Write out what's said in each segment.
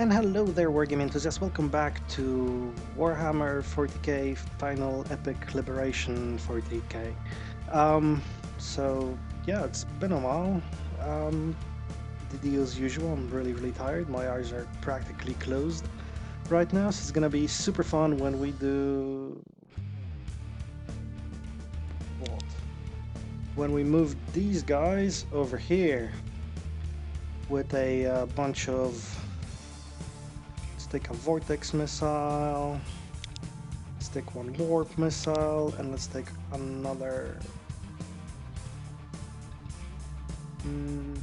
And hello there, Wargame enthusiasts. Welcome back to Warhammer 40k Final Epic Liberation 40k. Um, yeah, it's been a while. Um, the deal as usual. I'm really tired. My eyes are practically closed right now, so it's gonna be super fun when we do what? When we move these guys over here with a bunch of. Let's take a vortex missile. Let's take one warp missile and let's take another. Mm,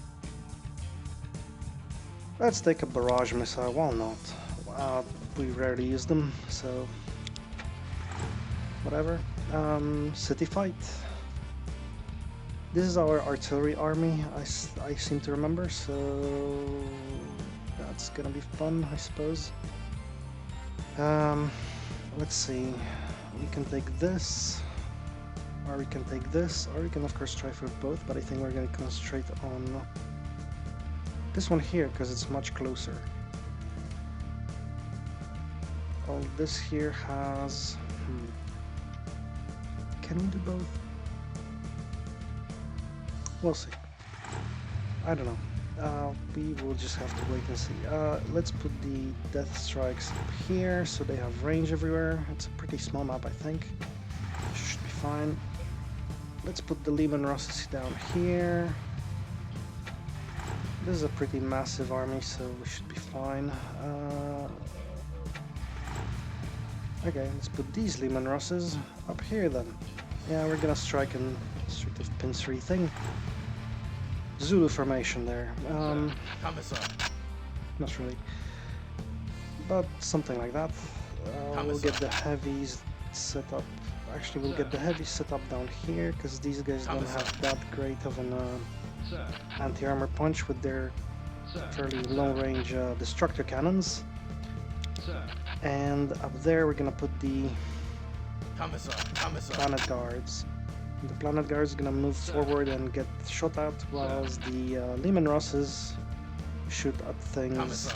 let's take a barrage missile. Why not? We rarely use them, so whatever. City fight. This is our artillery army. I seem to remember, so that's gonna be fun, I suppose. Um, let's see. We can take this. Or we can take this, or we can of course try for both, but I think we're going to concentrate on this one here, because it's much closer. All this here has... Can we do both? We'll see. I don't know. We will just have to wait and see. Let's put the death strikes up here, so they have range everywhere. It's a pretty small map, I think. Should be fine. Let's put the Lehman Rosses down here. This is a pretty massive army, so we should be fine. Okay, let's put these Lehman Rosses up here then. Yeah, we're gonna strike in sort of pincery thing. Zulu formation there. Not really. But something like that. We'll get the heavies set up. Actually, we'll get the heavy set up down here, because these guys don't have that great of an anti-armor punch with their fairly long-range destructor cannons. And up there, we're gonna put the planet guards. The planet guards are gonna move forward and get shot at, whilst the Lehman Rosses shoot at things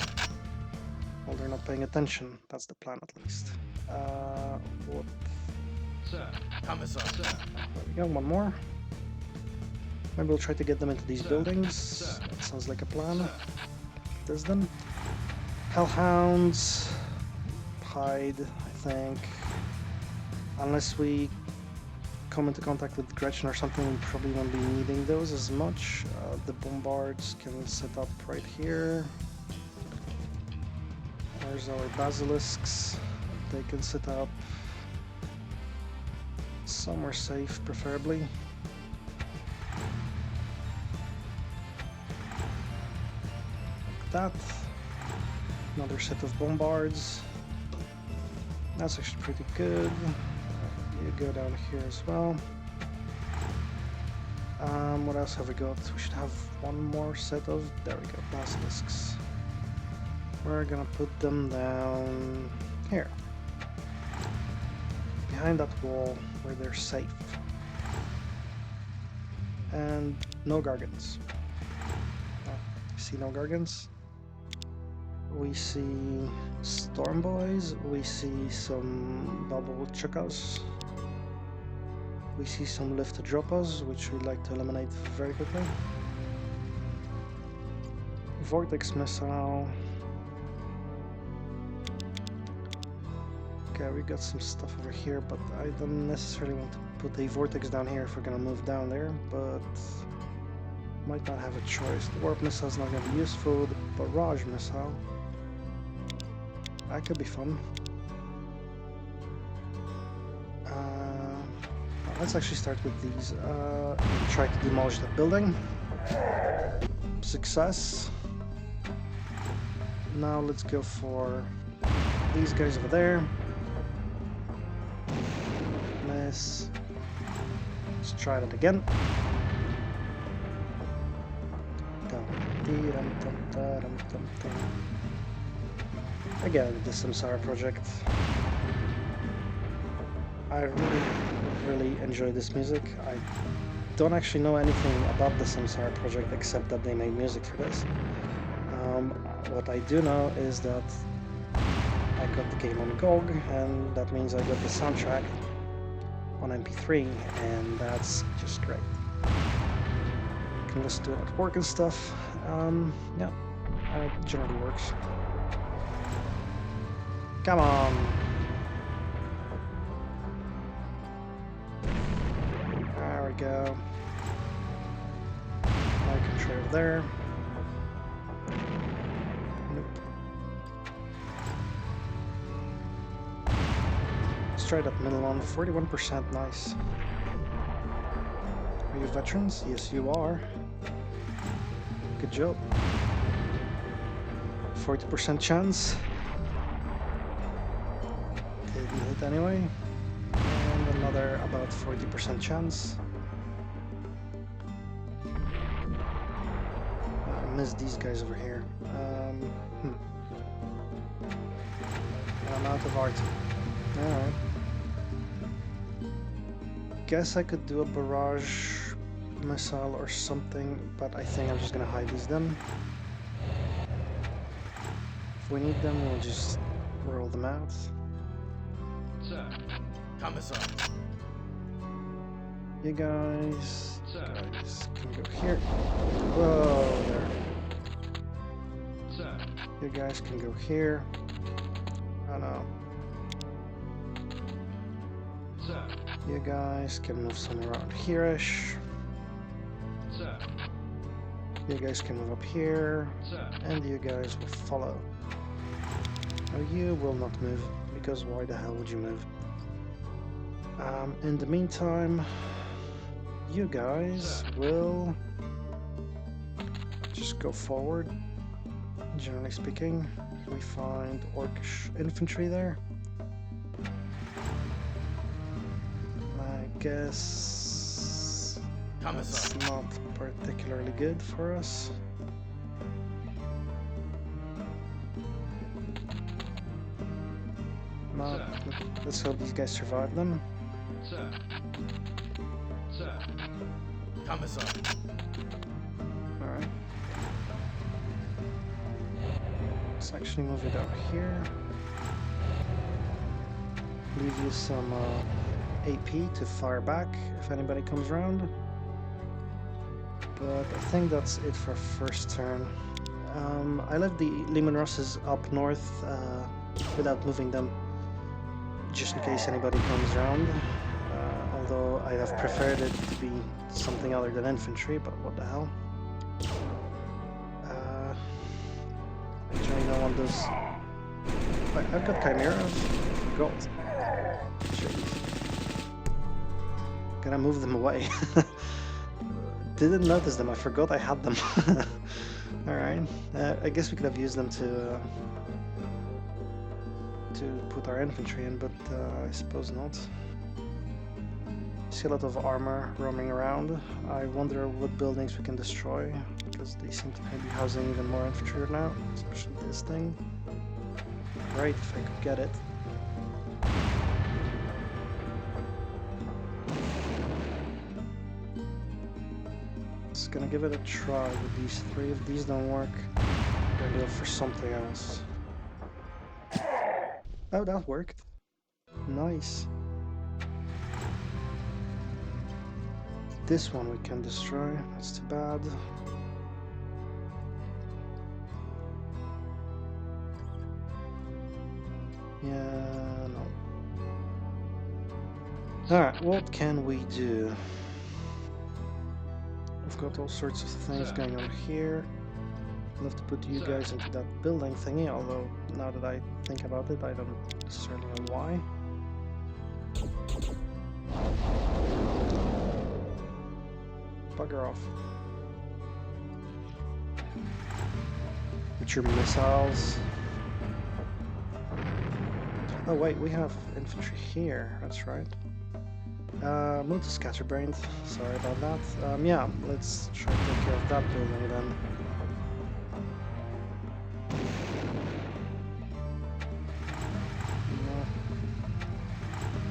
while they're not paying attention. That's the plan, at least. What? There we go, one more. Maybe we'll try to get them into these buildings. That sounds like a plan. There's them. Hellhounds. Hide, I think. Unless we come into contact with Gretchen or something, we probably won't be needing those as much. The bombards can set up right here. There's our basilisks. They can set up somewhere safe, preferably. Like that. Another set of bombards. That's actually pretty good. You go down here as well. What else have we got? We should have one more set of... There we go, basilisks. We're gonna put them down here. Behind that wall where they're safe. And no gargants. Oh, see no gargants? We see storm boys, we see some bubble chuckas, we see some lift droppas, which we'd like to eliminate very quickly. Vortex missile. Okay, we got some stuff over here, but I don't necessarily want to put a vortex down here if we're gonna move down there, but might not have a choice. The warp missile is not gonna be useful. The barrage missile, that could be fun. Let's actually start with these. Try to demolish that building. Success. Now let's go for these guys over there. Miss. Let's try that again. Again, the Samsara project. I really enjoy this music. I don't actually know anything about the Samsara project except that they made music for this. What I do know is that I got the game on GOG, and that means I got the soundtrack on MP3, and that's just great. Can listen to it at work and stuff. Yeah, it generally works. Come on! There we go. I can try over there. Nope. Let's try that middle one. 41%, nice. Are you veterans? Yes, you are. Good job. 40% chance. Didn't hit anyway. And another about 40% chance. I missed these guys over here. And I'm out of art. Alright. Guess I could do a barrage missile or something, but I think I'm just gonna hide these then. If we need them, we'll just roll them out. Sir. Commissar. You guys can go here. Whoa, there. Sir. You guys can go here. Oh no. Sir. You guys can move somewhere around here-ish. Sir. You guys can move up here. Sir. And you guys will follow. Now you will not move, because why the hell would you move? In the meantime, you guys will just go forward. Generally speaking, we find orcish infantry there. I guess that's not particularly good for us. No, let's hope these guys survive them. Sir. Sir. Commissar. Alright. Let's actually move it out here. Leave you some AP to fire back if anybody comes around. But I think that's it for first turn. I left the Lehman Russes up north without moving them, just in case anybody comes around. Although I'd have preferred it to be something other than infantry, but what the hell. Actually, no one does. I've got Chimeras. God. Jeez. Gotta move them away. Didn't notice them, I forgot I had them. Alright, I guess we could have used them to put our infantry in, but I suppose not. See a lot of armor roaming around. I wonder what buildings we can destroy, because they seem to be housing even more infantry now, especially this thing. Great, if I could get it. Just gonna give it a try with these three. If these don't work, I'm gonna go for something else. Oh, that worked. Nice. This one we can destroy. That's too bad. Yeah, no. Alright, what can we do? We've got all sorts of things going on here. I'll have to put you guys into that building thingy, although now that I think about it, I don't necessarily know why. Bugger off. With your missiles. Oh wait, we have infantry here, that's right. Move to scatterbrained, sorry about that. Yeah, let's try to take care of that building then.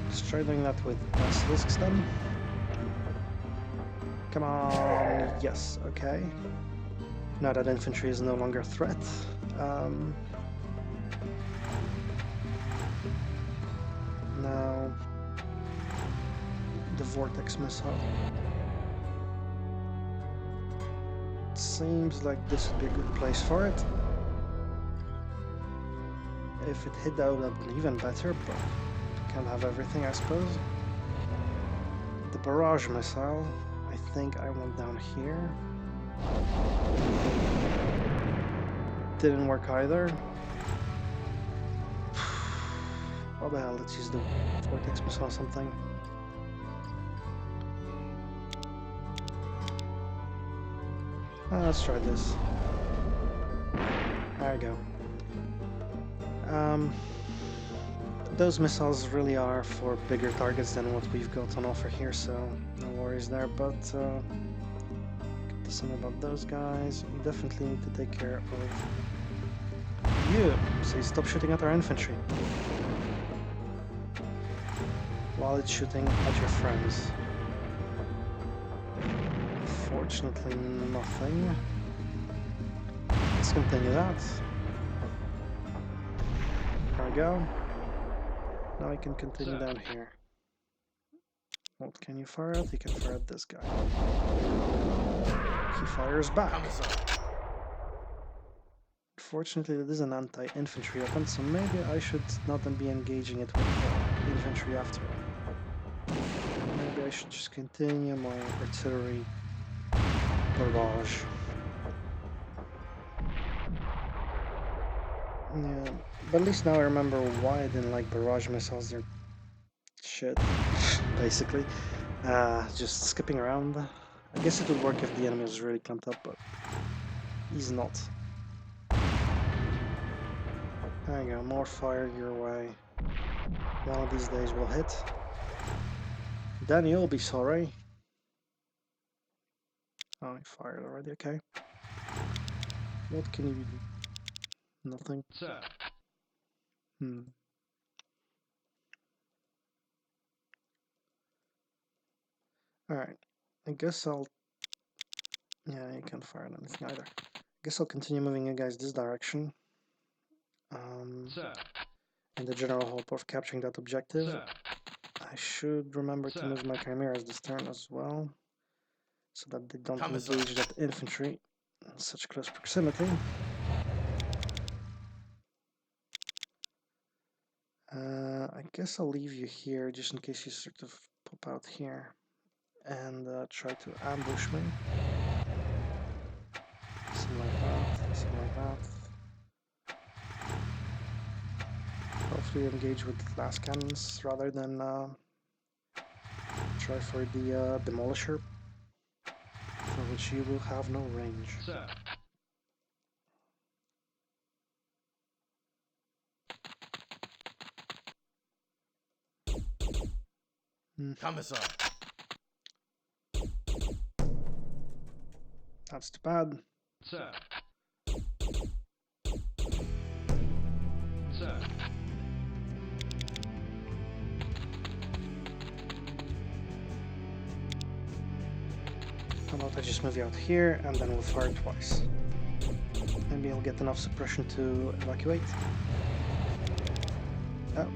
Let's try doing that with basilisks then. Come on, yes, okay. Now that infantry is no longer a threat, Um, now, the vortex missile. Seems like this would be a good place for it. If it hit, that would have been even better, but can't have everything, I suppose. The barrage missile, I think I went down here. Didn't work either. What the hell, let's use the vortex missile or something. Let's try this. There we go. Those missiles really are for bigger targets than what we've got on offer here, so no worries there, but something about those guys. We definitely need to take care of you. So you stop shooting at our infantry while it's shooting at your friends. Fortunately, nothing. Let's continue that. There we go. Now I can continue down here. What can you fire at? You can fire at this guy. He fires back. Unfortunately, it is an anti-infantry weapon, so maybe I should not be engaging it with infantry after all. Maybe I should just continue my artillery barrage. Yeah, but at least now I remember why I didn't like barrage missiles. They're shit, basically. Just skipping around. I guess it would work if the enemy was really clumped up, but he's not. There you go, more fire your way. One of these days we'll hit. Then you'll be sorry. Oh, he fired already, okay. What can you do? Nothing. Sir. Alright. I guess I'll... Yeah, you can't fire at anything either. I guess I'll continue moving you guys this direction. Sir. In the general hope of capturing that objective. Sir. I should remember to move my chimeras this turn as well, so that they don't engage that infantry in such close proximity. I guess I'll leave you here just in case you sort of pop out here and try to ambush me. Something like that, something like that. Hopefully engage with glass cannons rather than try for the demolisher, for which you will have no range. Sir. Commissar. That's too bad. Sir. Sir. How about I just move you out here and then we'll fire twice. Maybe I'll get enough suppression to evacuate. Oh,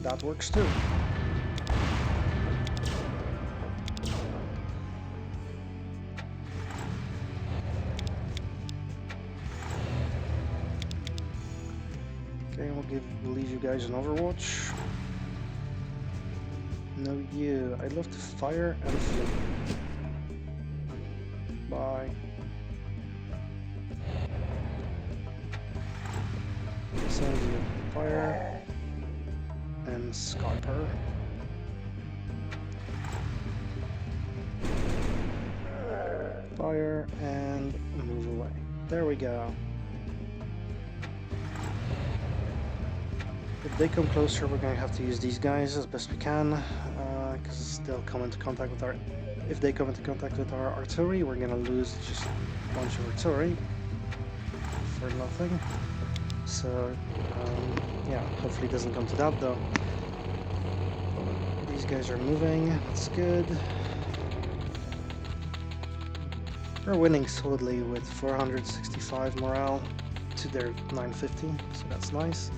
that works too. Okay, we'll leave you guys in Overwatch. No, you. I'd love to fire and flee. Bye. Send you fire and Scarper. Fire and move away. There we go. If they come closer, we're going to have to use these guys as best we can, because they'll come into contact with our... If they come into contact with our artillery, we're going to lose just a bunch of artillery for nothing. So, yeah, hopefully it doesn't come to that, though. These guys are moving, that's good. We're winning solidly with 465 morale to to their 950, so that's nice.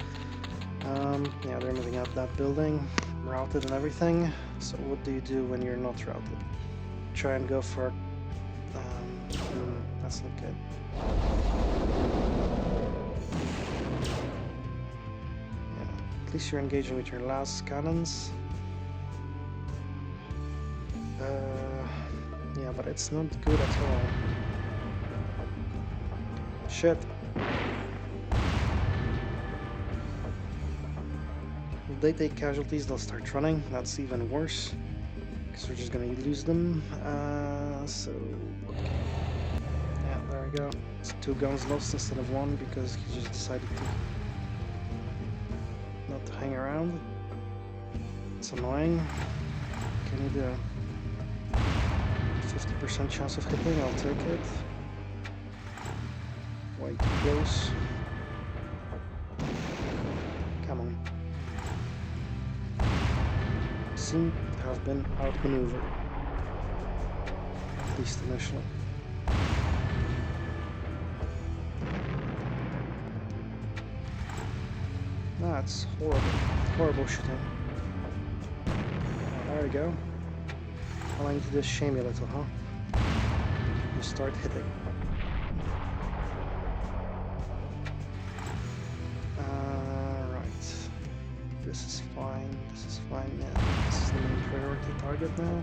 Yeah, they're moving out that building, routed and everything. So what do you do when you're not routed? Try and go for... that's not good. Yeah, at least you're engaging with your last cannons. Yeah, but it's not good at all. Shit. If they take casualties, they'll start running. That's even worse, because we're just gonna lose them. So... yeah, there we go. It's 2 guns lost instead of 1, because he just decided to not hang around. It's annoying. Can you do a 50% chance of hitting? I'll take it. Way too close. Come on. Seem to have been outmaneuvered. At least initially. That's horrible. Horrible shooting. There we go. All I need to do is shame you a little, huh? You start hitting. Right. This is fine. This is fine. Yeah, this is the main priority target now.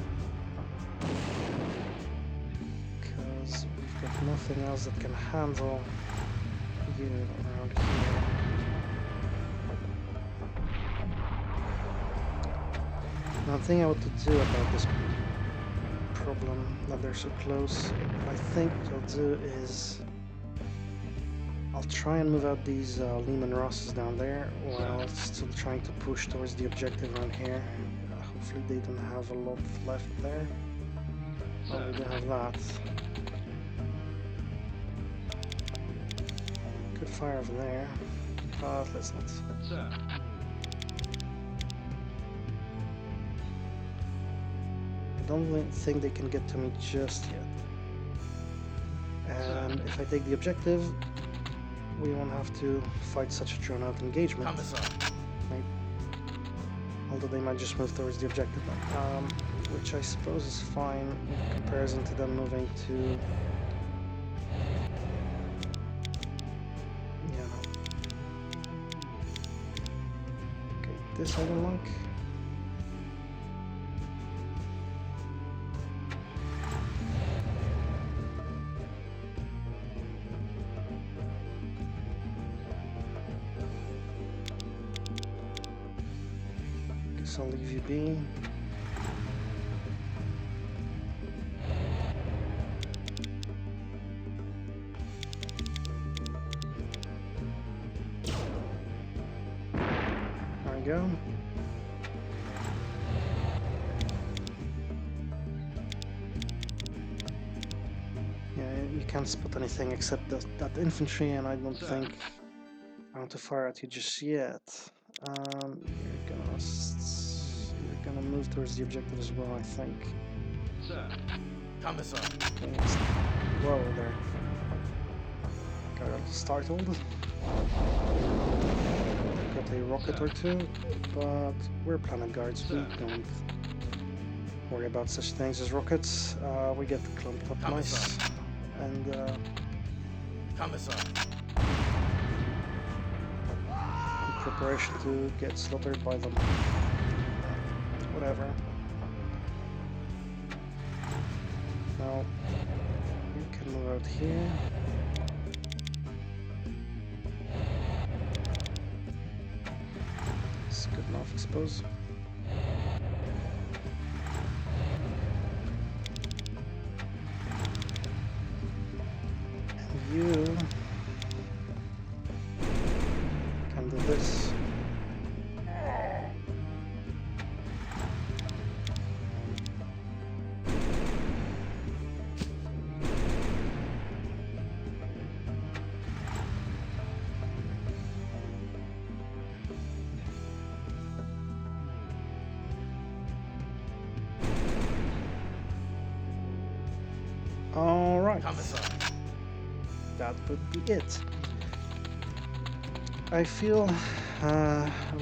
Because we've got nothing else that can handle you around here. Now, the thing I want to do about this problem that they're so close, I think what I'll do is I'll try and move out these Lehman Rosses down there while still trying to push towards the objective around here. Hopefully they don't have a lot left there. Oh, we do have that. Good fire over there, but let's not. I don't think they can get to me just yet. And if I take the objective, we won't have to fight such a drawn-out engagement. Right? Although they might just move towards the objective now, which I suppose is fine in comparison to them moving to... yeah. Okay, this I don't like. I'll leave you be. There we go. Yeah, you can't spot anything except that infantry, and I don't think I want to fire at you just yet. You're gonna move towards the objective as well, I think. Sir. Commissar. Whoa there. Got startled. Got a rocket or two, but we're planet guards. We don't worry about such things as rockets. We get clumped up nice. And Commissar. preparation to get slaughtered by them. Whatever. Now, you can move out here. It's good enough, I suppose. And you can do this. All right. Commissar. That would be it. I feel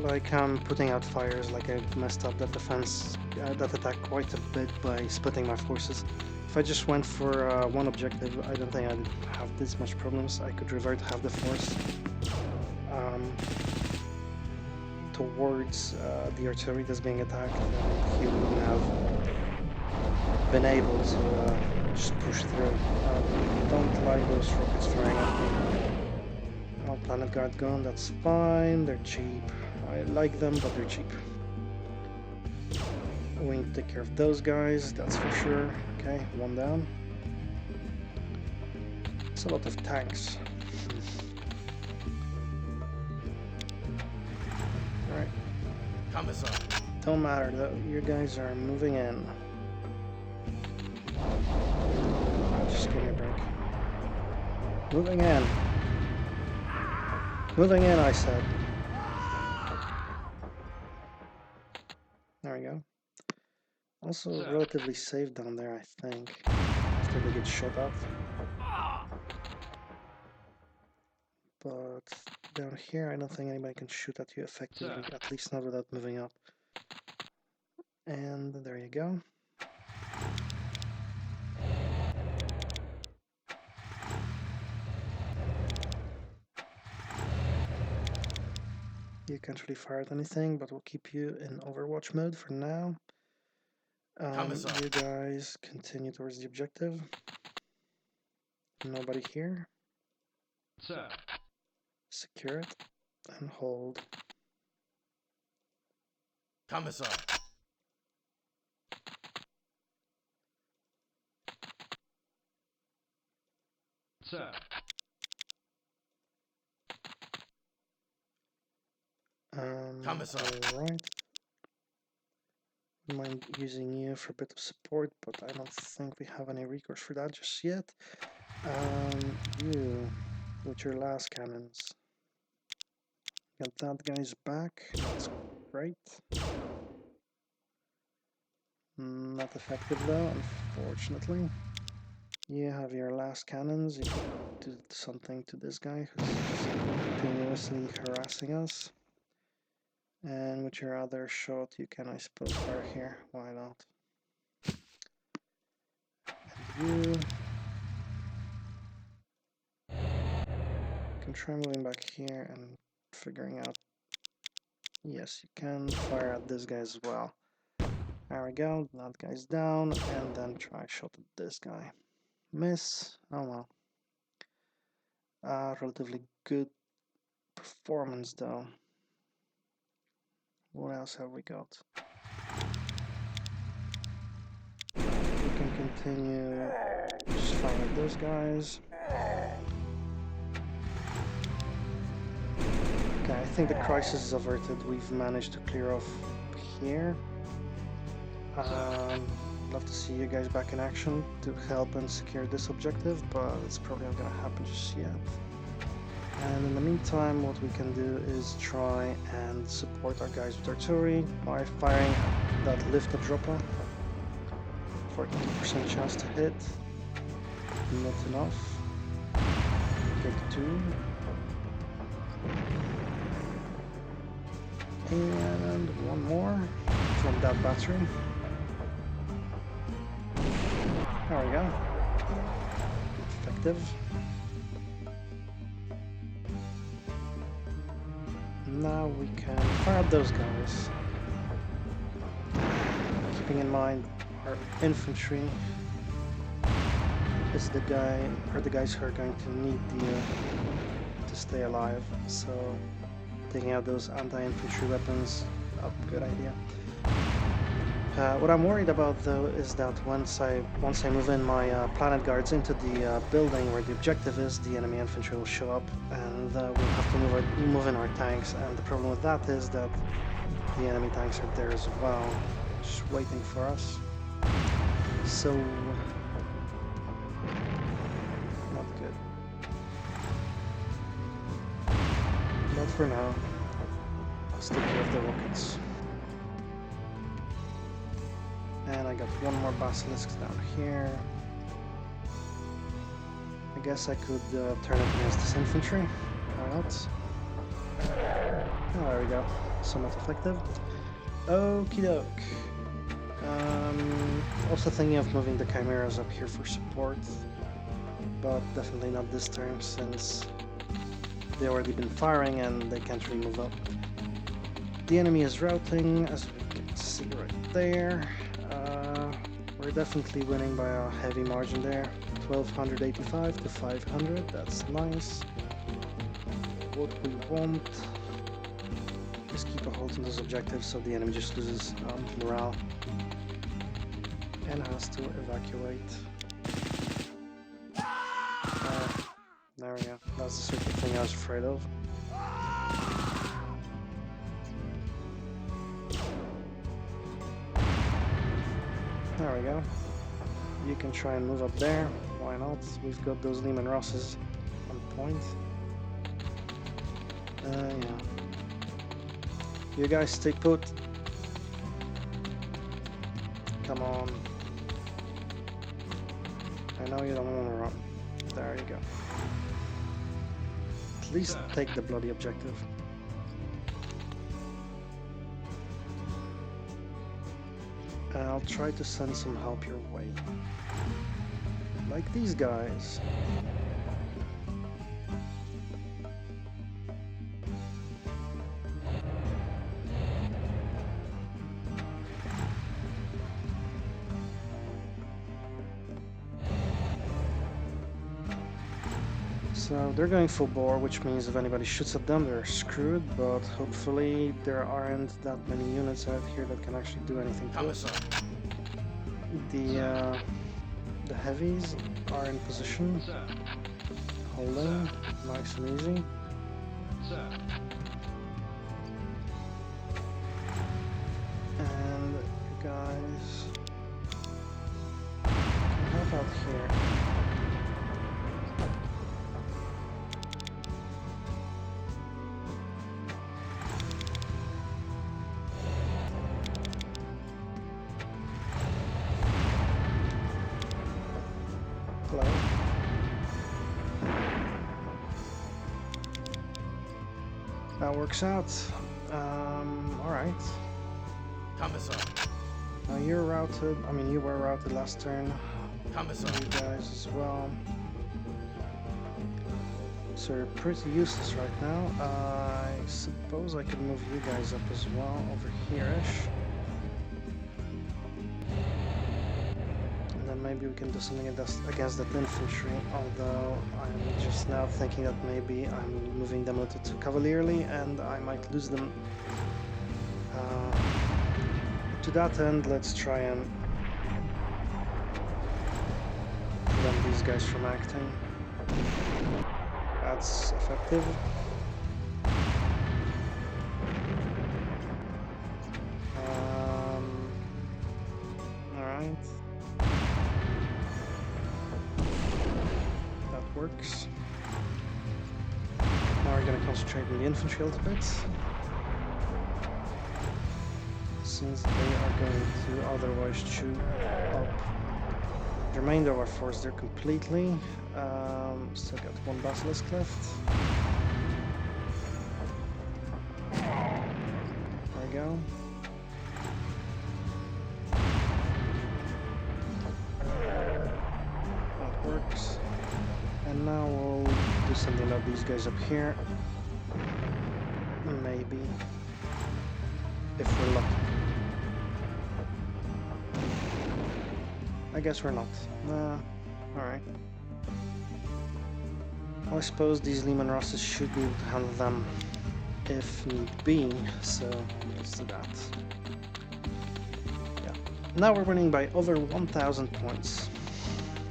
like I'm putting out fires, like I messed up that defense, that attack quite a bit by splitting my forces. If I just went for one objective, I don't think I'd have this much problems. I could revert half the force um, towards the artillery that's being attacked, and he wouldn't have been able to just push through. Don't like those rockets flying at me. Oh, Planet Guard gone, that's fine, they're cheap. I like them, but they're cheap. We need to take care of those guys, that's for sure. Okay, one down. It's a lot of tanks. Alright. Commissar. Don't matter though, you guys are moving in. Just give me a break. Moving in. Moving in, I said. There we go. Also Sir. relatively safe down there, I think, after they get shot at. But down here, I don't think anybody can shoot at you effectively, Sir. at least not without moving up. And there you go. You can't really fire at anything, but we'll keep you in Overwatch mode for now. You guys continue towards the objective. Nobody here. Sir. Secure it and hold. Commissar. Sir. Commissar. Alright. Mind using you for a bit of support, but I don't think we have any recourse for that just yet. You, with your last cannons. Got that guy's back, that's great. Not effective though, unfortunately. You have your last cannons, you can do something to this guy who's continuously harassing us. And with your other shot, you can, I suppose, fire here. Why not? And you can try moving back here and figuring out. Yes, you can fire at this guy as well. There we go. That guy's down, and then try shot at this guy. Miss. Oh well. Relatively good performance though. What else have we got? We can continue just firing at those guys. Okay, I think the crisis is averted. We've managed to clear off here. Love to see you guys back in action to help and secure this objective, but it's probably not gonna happen just yet. And in the meantime, what we can do is try and support our guys with artillery by firing that lifter dropper. 40% chance to hit. Not enough. Take 2. And one more from that battery. There we go. Effective. Now we can fire at those guys. Keeping in mind our infantry is the guys who are going to need to stay alive. So taking out those anti-infantry weapons, a good idea. What I'm worried about though is that once I move in my planet guards into the building where the objective is, the enemy infantry will show up, and we'll have to move in our tanks. And the problem with that is that the enemy tanks are there as well, just waiting for us. So not good. But for now, let's take care of the rockets. And I got one more basilisk down here. I guess I could turn it against this infantry. Why not? Oh, there we go. Somewhat effective. Okie doke. Also thinking of moving the chimeras up here for support, but definitely not this turn since they already been firing and they can't really move up. The enemy is routing, as we can see right there. We're definitely winning by a heavy margin there. 1285 to 500, that's nice. What we want is keep a hold on those objectives so the enemy just loses morale and has to evacuate. There we go, that's the sort of thing I was afraid of. There we go. You can try and move up there. Why not? We've got those Lehman Rosses on point. Yeah. You guys stay put. Come on. I know you don't want to run. There you go. At least take the bloody objective. I'll try to send some help your way. Like these guys. So they're going full bore, which means if anybody shoots at them, they're screwed, but hopefully there aren't that many units out here that can actually do anything to us. The heavies are in position, holding, nice and easy. And you guys can help out here. Hello. That works out. Alright. Now you're routed. I mean, you were routed last turn. You guys as well. So you're pretty useless right now. I suppose I could move you guys up as well, over here-ish. Maybe we can do something against that infantry, although I'm just now thinking that maybe I'm moving them a little too cavalierly and I might lose them. To that end, let's try and prevent these guys from acting. That's effective. Alright. Works. Now we're going to concentrate on the infantry a little bit, since they are going to otherwise chew up the remainder of our force there completely. Still got one basilisk left. There we go. That works. And now we'll do something about these guys up here. Maybe. If we're lucky. I guess we're not. Alright. Well, I suppose these Lehman Rosses should be able to handle them if need be, so let's do that. Yeah. Now we're winning by over 1,000 points.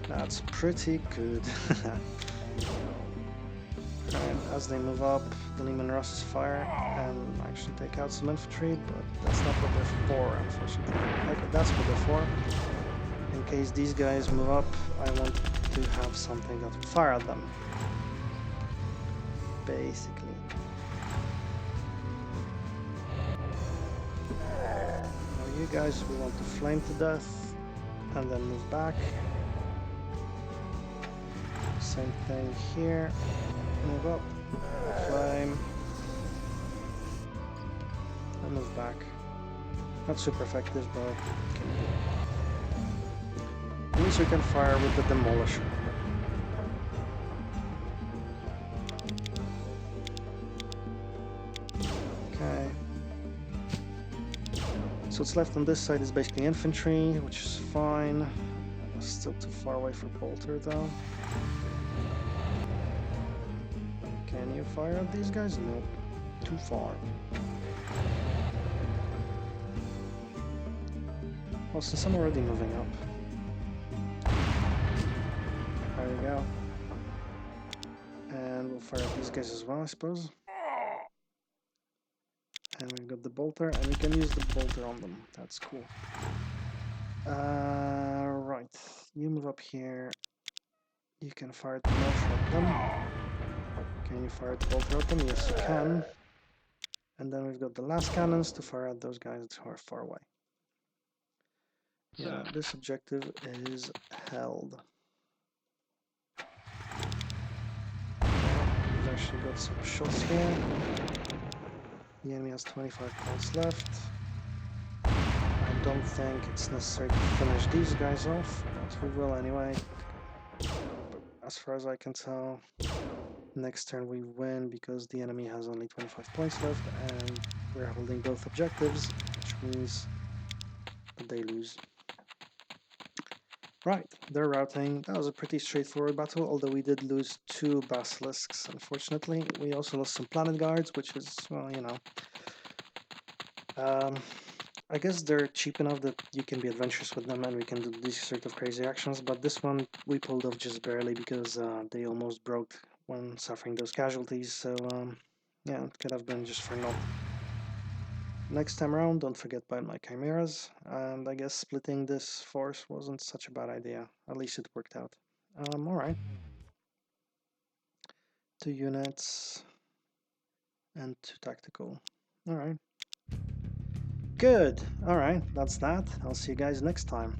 That's pretty good. And as they move up, the Lehman Rosses fire and actually take out some infantry, but that's not what they're for, unfortunately. Okay, that's what they're for. In case these guys move up, I want to have something that will fire at them. Basically. Now you guys we want to flame to death and then move back. Same thing here. Move up. Flame. back. Not super effective, but can do. At least we can fire with the Demolisher. Okay. So what's left on this side is basically infantry, which is fine. Still too far away for Bolter, though. Can you fire at these guys? Nope. Too far. Well, since I'm already moving up. There we go. And we'll fire at these guys as well, I suppose. And we've got the bolter, and we can use the bolter on them. That's cool. Right. You move up here. You can fire the mortar at them. Can you fire the bolter at them? Yes, you can. And then we've got the last cannons to fire at those guys who are far away. Yeah, this objective is held. We've actually got some shots here. The enemy has 25 points left. I don't think it's necessary to finish these guys off, but we will anyway. But as far as I can tell, next turn we win because the enemy has only 25 points left and we're holding both objectives, which means that they lose. Right, they're routing. That was a pretty straightforward battle, although we did lose 2 basilisks, unfortunately. We also lost some planet guards, which is, well, you know. I guess they're cheap enough that you can be adventurous with them and we can do these sort of crazy actions, but this one we pulled off just barely because they almost broke when suffering those casualties, so yeah, it could have been just for naught. Next time around, don't forget about my chimeras, and I guess splitting this force wasn't such a bad idea. At least it worked out. Alright. 2 units and 2 tactical. Alright. Good. Alright, that's that. I'll see you guys next time.